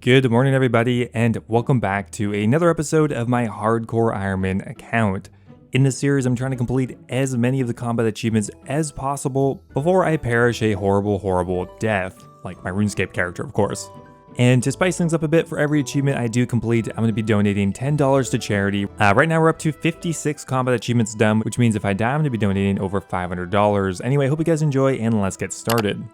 Good morning everybody, and welcome back to another episode of my Hardcore Ironman account. In this series, I'm trying to complete as many of the combat achievements as possible before I perish a horrible death, like my Runescape character of course. And to spice things up a bit, for every achievement I do complete, I'm going to be donating $10 to charity. Right now we're up to 56 combat achievements done, which means if I die I'm going to be donating over $500. Anyway, I hope you guys enjoy and let's get started.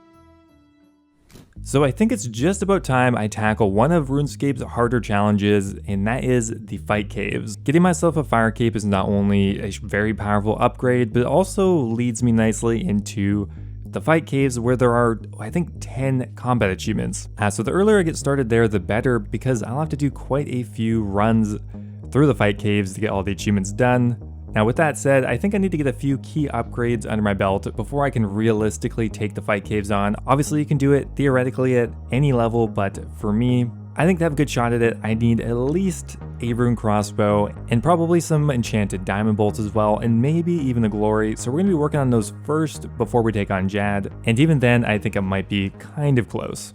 So I think it's just about time I tackle one of RuneScape's harder challenges, and that is the fight caves. Getting myself a fire cape is not only a very powerful upgrade, but it also leads me nicely into the fight caves where there are, I think, 10 combat achievements. So the earlier I get started there, the better, because I'll have to do quite a few runs through the fight caves to get all the achievements done. Now with that said, I think I need to get a few key upgrades under my belt before I can realistically take the fight caves on. Obviously you can do it theoretically at any level, but for me, I think to have a good shot at it, I need at least a Roon Crossbow and probably some enchanted diamond bolts as well, and maybe even a glory. So we're going to be working on those first before we take on Jad, and even then I think it might be kind of close.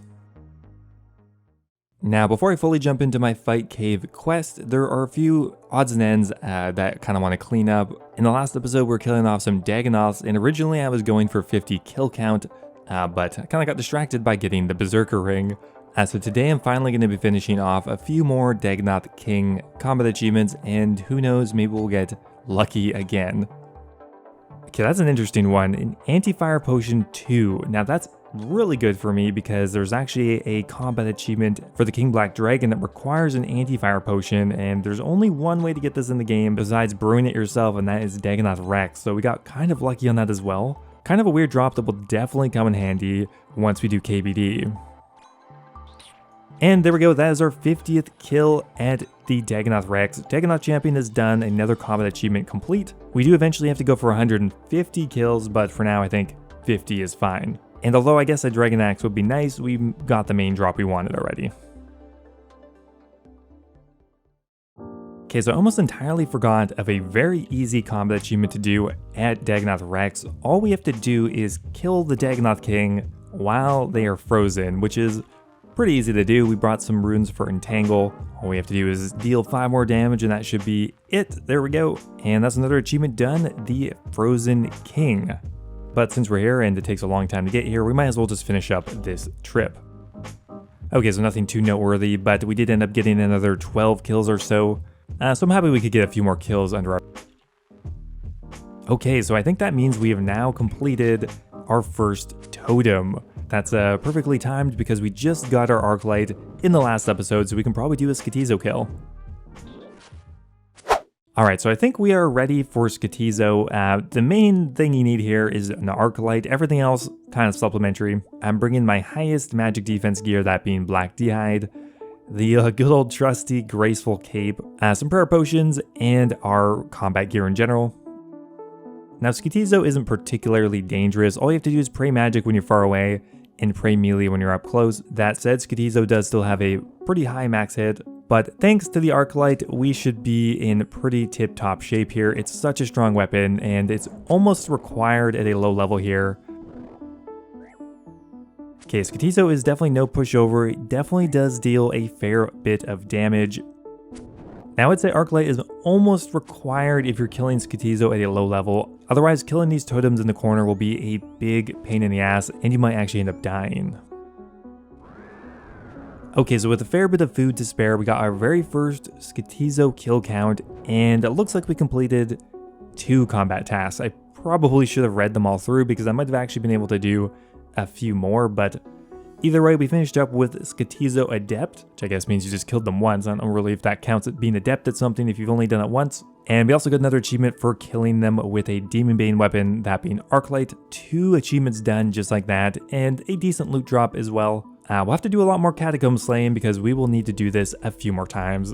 Now, before I fully jump into my fight cave quest, there are a few odds and ends that I kind of want to clean up. In the last episode, we were killing off some Dagonoths, and originally I was going for 50 kill count, but I kind of got distracted by getting the Berserker ring. So today I'm finally going to be finishing off a few more Dagonoth King combat achievements, and who knows, maybe we'll get lucky again. Okay, that's an interesting one. An Anti-Fire Potion 2. Now that's really good for me because there's actually a combat achievement for the King Black Dragon that requires an anti-fire potion, and there's only one way to get this in the game besides brewing it yourself, and that is Dagonoth Rex. So we got kind of lucky on that as well. Kind of a weird drop that will definitely come in handy once we do KBD. And there we go, that is our 50th kill at the Dagonoth Rex. Dagonoth Champion is done, another combat achievement complete. We do eventually have to go for 150 kills, but for now I think 50 is fine. And although I guess a Dragon Axe would be nice, we got the main drop we wanted already. Okay, so I almost entirely forgot of a very easy combat achievement to do at Dagonoth Rex. All we have to do is kill the Dagonoth King while they are frozen, which is pretty easy to do. We brought some runes for Entangle. All we have to do is deal 5 more damage and that should be it. There we go. And that's another achievement done, the Frozen King. But since we're here and it takes a long time to get here, we might as well just finish up this trip. Okay, so nothing too noteworthy, but we did end up getting another 12 kills or so. So I'm happy we could get a few more kills under our... Okay, so I think that means we have now completed our first totem. That's perfectly timed because we just got our Arclight in the last episode, so we can probably do a Sketizo kill. Alright, so I think we are ready for Sketizo. The main thing you need here is an Arclight, everything else kind of supplementary. I'm bringing my highest magic defense gear, that being Black D'hide, the good old trusty Graceful Cape, some prayer potions, and our combat gear in general. Now Sketizo isn't particularly dangerous, all you have to do is pray magic when you're far away, and pray melee when you're up close. That said, Sketizo does still have a pretty high max hit, but thanks to the Arclight, we should be in pretty tip-top shape here. It's such a strong weapon, and it's almost required at a low level here. Okay, Sketizo is definitely no pushover. It definitely does deal a fair bit of damage. Now I'd say Arclight is almost required if you're killing Sketizo at a low level. Otherwise, killing these totems in the corner will be a big pain in the ass, and you might actually end up dying. Okay, so with a fair bit of food to spare, we got our very first Sketizo kill count, and it looks like we completed 2 combat tasks. I probably should have read them all through because I might have actually been able to do a few more, but either way, we finished up with Sketizo Adept, which I guess means you just killed them once. I don't know really if that counts as being adept at something if you've only done it once. And we also got another achievement for killing them with a Demon Bane weapon, that being Arclight. 2 achievements done just like that, and a decent loot drop as well. We'll have to do a lot more catacomb slaying because we will need to do this a few more times.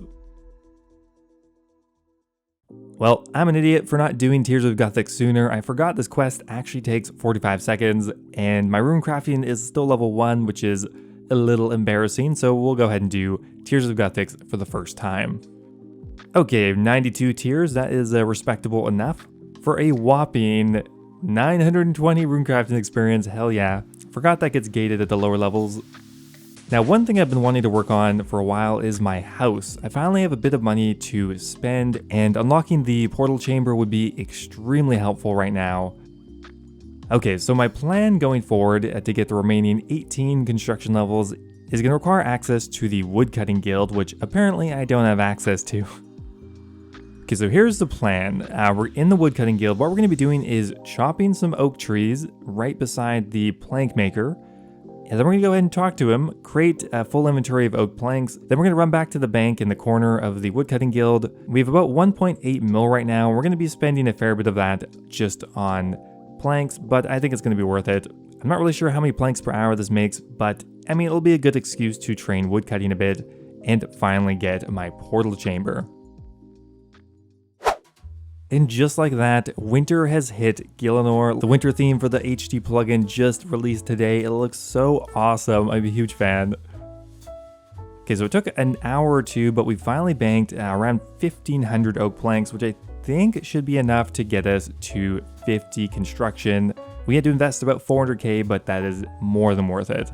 Well, I'm an idiot for not doing Tears of Guthix sooner. I forgot this quest actually takes 45 seconds, and my rune crafting is still level 1, which is a little embarrassing, so we'll go ahead and do Tears of Guthix for the first time. Okay, 92 tears, that is respectable enough. For a whopping 920 runecrafting experience, hell yeah. Forgot that gets gated at the lower levels. Now, one thing I've been wanting to work on for a while is my house. I finally have a bit of money to spend, and unlocking the portal chamber would be extremely helpful right now. Okay, so my plan going forward to get the remaining 18 construction levels is going to require access to the woodcutting guild, which apparently I don't have access to. Okay, so here's the plan. We're in the woodcutting guild. What we're going to be doing is chopping some oak trees right beside the plank maker. And then we're going to go ahead and talk to him, create a full inventory of oak planks. Then we're going to run back to the bank in the corner of the woodcutting guild. We have about 1.8 mil right now. We're going to be spending a fair bit of that just on planks, but I think it's going to be worth it. I'm not really sure how many planks per hour this makes, but I mean, it'll be a good excuse to train woodcutting a bit and finally get my portal chamber. And just like that, winter has hit Gielinor. The winter theme for the HD plugin just released today. It looks so awesome. I'm a huge fan. Okay, so it took an hour or two, but we finally banked around 1,500 oak planks, which I think should be enough to get us to 50 construction. We had to invest about 400k, but that is more than worth it.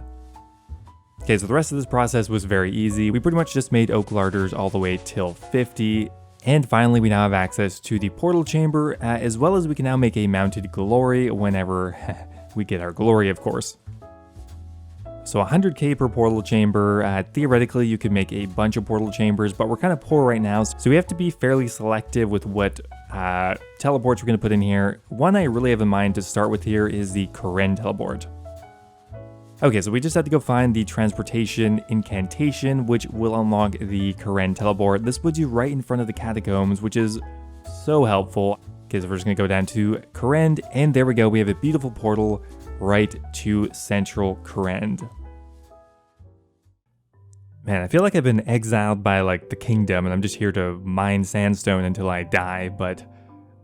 Okay, so the rest of this process was very easy. We pretty much just made oak larders all the way till 50. And finally, we now have access to the portal chamber, as well as we can now make a mounted glory whenever we get our glory, of course. So 100k per portal chamber. Theoretically, you could make a bunch of portal chambers, but we're kind of poor right now, so we have to be fairly selective with what teleports we're going to put in here. One I really have in mind to start with here is the Karen teleport. Okay, so we just have to go find the transportation incantation, which will unlock the Karen teleport. This puts you right in front of the catacombs, which is so helpful. Okay, so we're just gonna go down to Karen, and there we go. We have a beautiful portal right to central Karen. Man, I feel like I've been exiled by like the kingdom, and I'm just here to mine sandstone until I die. But,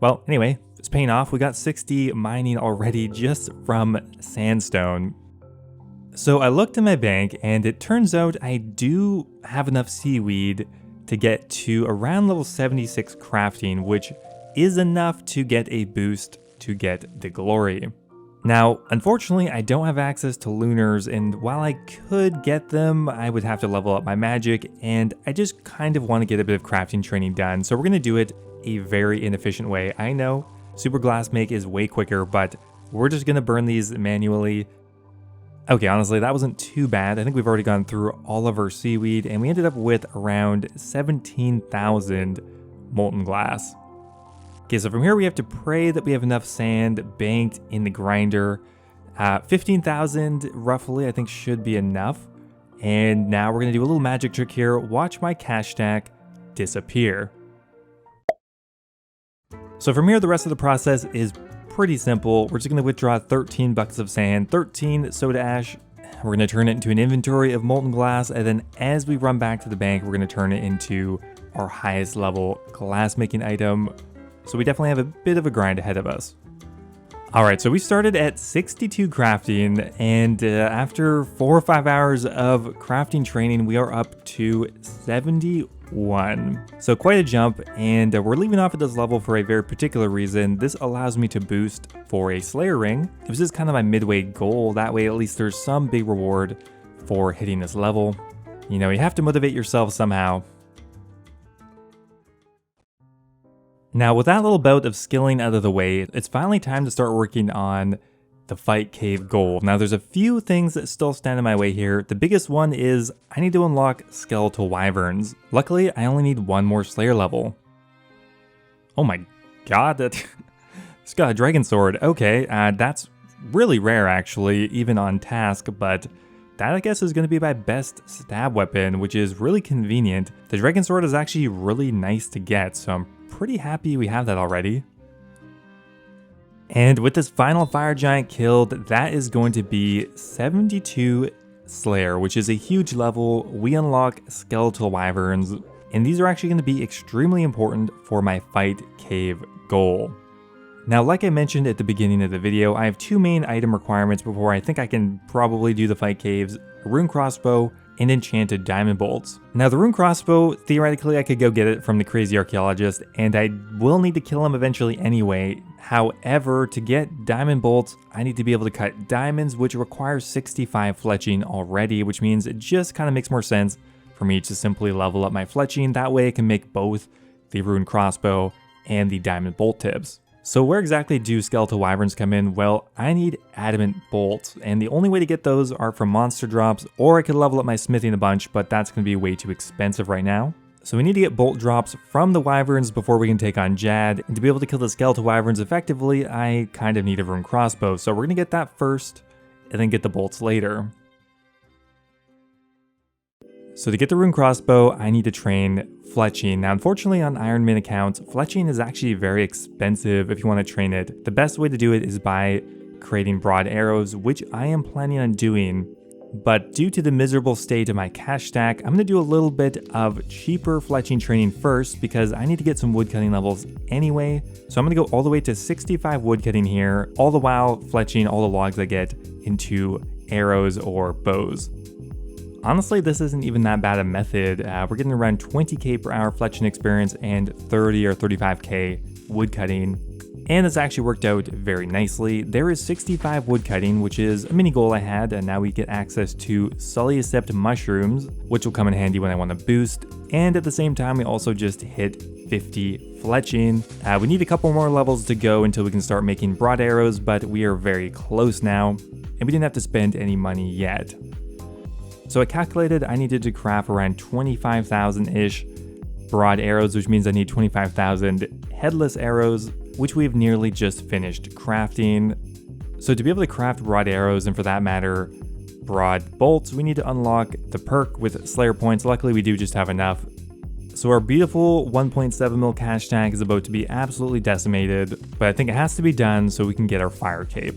well, anyway, it's paying off. We got 60 mining already just from sandstone. So I looked in my bank, and it turns out I do have enough seaweed to get to around level 76 crafting, which is enough to get a boost to get the glory. Now, unfortunately, I don't have access to lunars, and while I could get them, I would have to level up my magic, and I just kind of want to get a bit of crafting training done, so we're going to do it a very inefficient way. I know, super glass make is way quicker, but we're just going to burn these manually. Okay, honestly, that wasn't too bad. I think we've already gone through all of our seaweed, and we ended up with around 17,000 molten glass. Okay, so from here we have to pray that we have enough sand banked in the grinder. 15,000 roughly, I think should be enough. And now we're gonna do a little magic trick here. Watch my cash stack disappear. So from here, the rest of the process is pretty simple. We're just going to withdraw 13 buckets of sand, 13 soda ash. We're going to turn it into an inventory of molten glass, and then as we run back to the bank, we're going to turn it into our highest level glass making item. So we definitely have a bit of a grind ahead of us. Alright, so we started at 62 crafting, and after 4 or 5 hours of crafting training, we are up to 71. So quite a jump, and we're leaving off at this level for a very particular reason. This allows me to boost for a Slayer ring. This is kind of my midway goal. That way at least there's some big reward for hitting this level. You know, you have to motivate yourself somehow. Now, with that little bout of skilling out of the way, it's finally time to start working on the Fight Cave goal. Now, there's a few things that still stand in my way here. The biggest one is I need to unlock Skeletal Wyverns. Luckily, I only need one more Slayer level. Oh my god, it's got a dragon sword. Okay, that's really rare actually, even on task, but that I guess is going to be my best stab weapon, which is really convenient. The dragon sword is actually really nice to get, so I'm pretty happy we have that already. And with this final fire giant killed, that is going to be 72 Slayer, which is a huge level. We unlock Skeletal Wyverns, and these are actually going to be extremely important for my Fight Cave goal. Now, like I mentioned at the beginning of the video, I have two main item requirements before I think I can probably do the Fight Caves: a Roon Crossbow and enchanted diamond bolts. Now, the Roon Crossbow, theoretically I could go get it from the crazy archaeologist, and I will need to kill him eventually anyway. However, to get diamond bolts, I need to be able to cut diamonds, which requires 65 fletching already, which means it just kind of makes more sense for me to simply level up my fletching. That way I can make both the Roon Crossbow and the diamond bolt tips. So where exactly do Skeletal Wyverns come in? Well, I need adamant bolts, and the only way to get those are from monster drops, or I could level up my smithing a bunch, but that's going to be way too expensive right now. So we need to get bolt drops from the Wyverns before we can take on Jad, and to be able to kill the Skeletal Wyverns effectively, I kind of need a Roon Crossbow, so we're going to get that first, and then get the bolts later. So to get the Roon Crossbow, I need to train fletching. Now unfortunately on Ironman accounts, fletching is actually very expensive if you want to train it. The best way to do it is by creating broad arrows, which I am planning on doing. But due to the miserable state of my cash stack, I'm going to do a little bit of cheaper fletching training first because I need to get some woodcutting levels anyway. So I'm going to go all the way to 65 woodcutting here, all the while fletching all the logs I get into arrows or bows. Honestly, this isn't even that bad a method. We're getting around 20k per hour fletching experience and 30 or 35k woodcutting. And it's actually worked out very nicely. There is 65 woodcutting, which is a mini goal I had, and now we get access to Sulliucept mushrooms, which will come in handy when I want to boost. And at the same time, we also just hit 50 fletching. We need a couple more levels to go until we can start making broad arrows, but we are very close now, and we didn't have to spend any money yet. So I calculated I needed to craft around 25,000-ish broad arrows, which means I need 25,000 headless arrows, which we've nearly just finished crafting. So to be able to craft broad arrows, and for that matter, broad bolts, we need to unlock the perk with Slayer points. Luckily, we do just have enough. So our beautiful 1.7 mil cash tag is about to be absolutely decimated, but I think it has to be done so we can get our fire cape.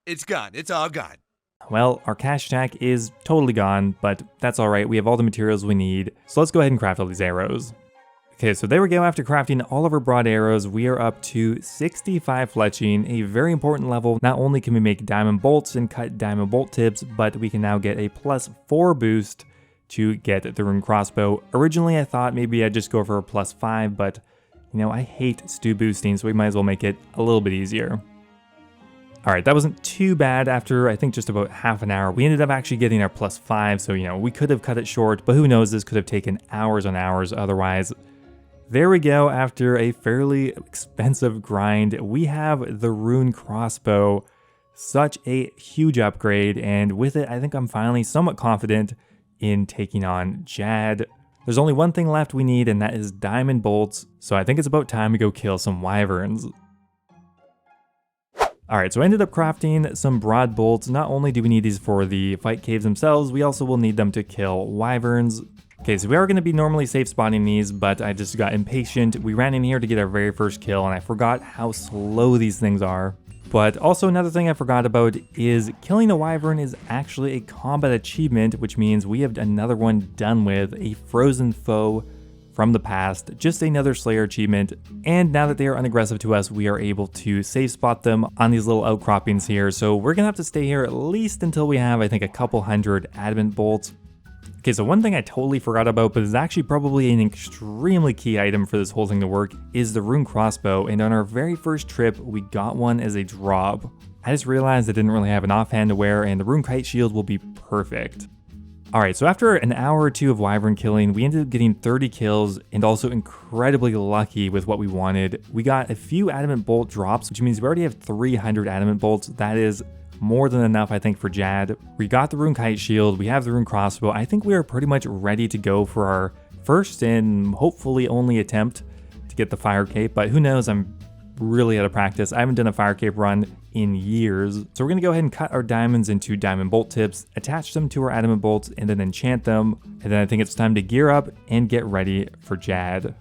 It's gone. It's all gone. Well, our cash stack is totally gone, but that's alright, we have all the materials we need, so let's go ahead and craft all these arrows. Okay, so there we go. After crafting all of our broad arrows, we are up to 65 fletching, a very important level. Not only can we make diamond bolts and cut diamond bolt tips, but we can now get a +4 boost to get the Roon Crossbow. Originally, I thought maybe I'd just go for a +5, but you know, I hate stew boosting, so we might as well make it a little bit easier. Alright, that wasn't too bad. After I think just about half an hour, we ended up actually getting our +5, so you know, we could have cut it short, but who knows, this could have taken hours on hours otherwise. There we go. After a fairly expensive grind, we have the Roon Crossbow. Such a huge upgrade, and with it, I think I'm finally somewhat confident in taking on Jad. There's only one thing left we need, and that is diamond bolts, so I think it's about time to go kill some wyverns. Alright, so I ended up crafting some broad bolts. Not only do we need these for the fight caves themselves, we also will need them to kill wyverns. Okay, so we are going to be normally safe spawning these, but I just got impatient. We ran in here to get our very first kill, and I forgot how slow these things are. But also another thing I forgot about is killing a wyvern is actually a combat achievement, which means we have another one done with, a frozen foe from the past, just another Slayer achievement, and now that they are unaggressive to us, we are able to safe spot them on these little outcroppings here, so we're gonna have to stay here at least until we have, I think, a couple hundred adamant bolts. Okay, so one thing I totally forgot about, but is actually probably an extremely key item for this whole thing to work, is the Roon Crossbow, and on our very first trip, we got one as a drop. I just realized I didn't really have an offhand to wear, and the Rune Kite Shield will be perfect. Alright, so after an hour or two of wyvern killing, we ended up getting 30 kills and also incredibly lucky with what we wanted. We got a few adamant bolt drops, which means we already have 300 adamant bolts. That is more than enough, I think, for Jad. We got the Rune Kite Shield, we have the Roon Crossbow. I think we are pretty much ready to go for our first and hopefully only attempt to get the fire cape, but who knows, I'm really out of practice. I haven't done a fire cape run in years. So we're gonna go ahead and cut our diamonds into diamond bolt tips, attach them to our adamant bolts, and then enchant them. And then I think it's time to gear up and get ready for Jad.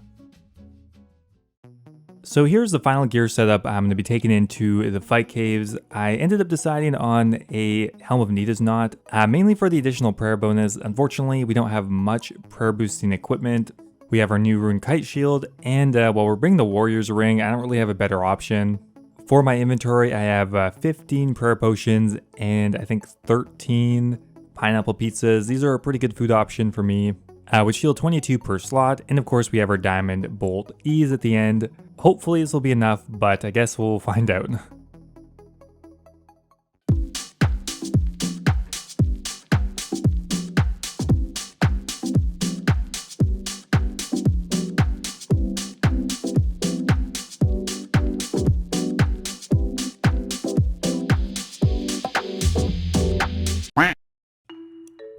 So here's the final gear setup I'm going to be taking into the fight caves. I ended up deciding on a Helm of Nita's Knot, mainly for the additional prayer bonus. Unfortunately, we don't have much prayer boosting equipment. We have our new Rune Kite Shield, and while we're bringing the Warrior's Ring, I don't really have a better option. For my inventory, I have 15 prayer potions and I think 13 pineapple pizzas. These are a pretty good food option for me. which heal 22 per slot, and of course we have our Diamond Bolt E's at the end. Hopefully this will be enough, but I guess we'll find out.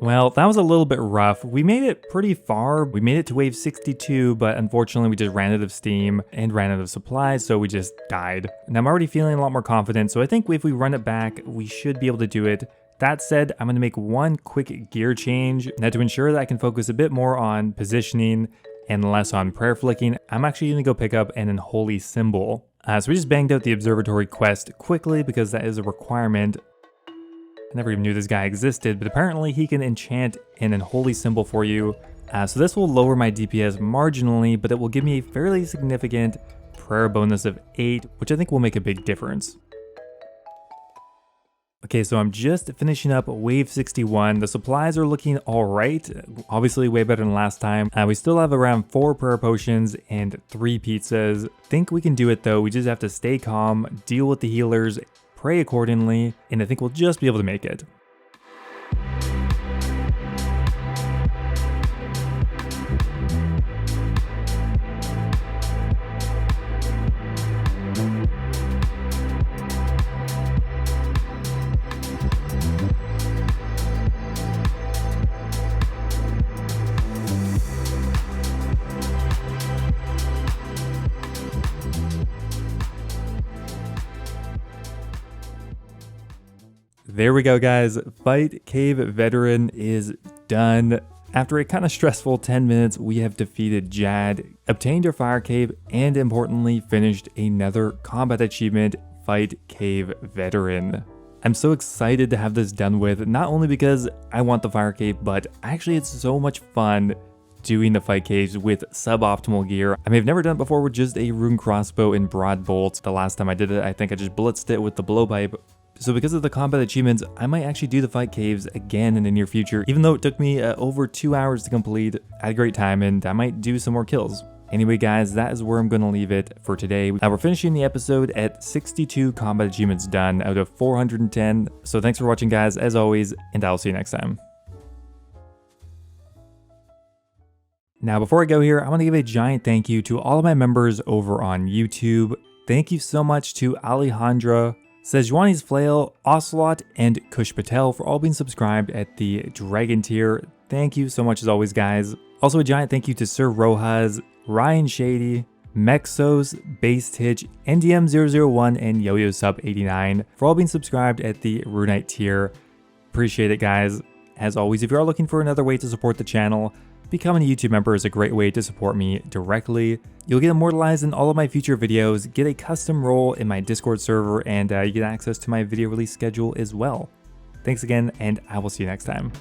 Well, that was a little bit rough. We made it pretty far. We made it to wave 62, but unfortunately we just ran out of steam and ran out of supplies, so we just died. And I'm already feeling a lot more confident, so I think if we run it back, we should be able to do it. That said, I'm going to make one quick gear change. Now, to ensure that I can focus a bit more on positioning and less on prayer flicking, I'm actually going to go pick up an unholy symbol. So we just banged out the observatory quest quickly because that is a requirement. I never even knew this guy existed, but apparently he can enchant an unholy symbol for you. So this will lower my DPS marginally, but it will give me a fairly significant prayer bonus of 8, which I think will make a big difference. Okay, so I'm just finishing up wave 61. The supplies are looking alright, obviously way better than last time. We still have around 4 prayer potions and 3 pizzas. Think we can do it though, we just have to stay calm, deal with the healers, pray accordingly, and I think we'll just be able to make it. There we go, guys. Fight Cave Veteran is done. After a kind of stressful 10 minutes, we have defeated Jad, obtained our Fire Cave, and importantly, finished another combat achievement, Fight Cave Veteran. I'm so excited to have this done with, not only because I want the Fire Cave, but actually it's so much fun doing the fight caves with suboptimal gear. I mean, I've never done it before with just a Roon Crossbow and Broad Bolts. The last time I did it, I think I just blitzed it with the blowpipe. So because of the combat achievements, I might actually do the fight caves again in the near future. Even though it took me over 2 hours to complete, I had a great time and I might do some more kills. Anyway guys, that is where I'm going to leave it for today. We're finishing the episode at 62 combat achievements done out of 410. So thanks for watching guys, as always, and I'll see you next time. Now before I go here, I want to give a giant thank you to all of my members over on YouTube. Thank you so much to Aelandra, Sejuanis Flail, Ocelot, and Kush Patel for all being subscribed at the Dragon tier. Thank you so much as always, guys. Also a giant thank you to SirRojas, Ryan Sheidy, Mexose, Basstich, NDM001, and yoyosup89 for all being subscribed at the Runite tier. Appreciate it, guys. As always, if you are looking for another way to support the channel, becoming a YouTube member is a great way to support me directly. You'll get immortalized in all of my future videos, get a custom role in my Discord server, and you get access to my video release schedule as well. Thanks again, and I will see you next time.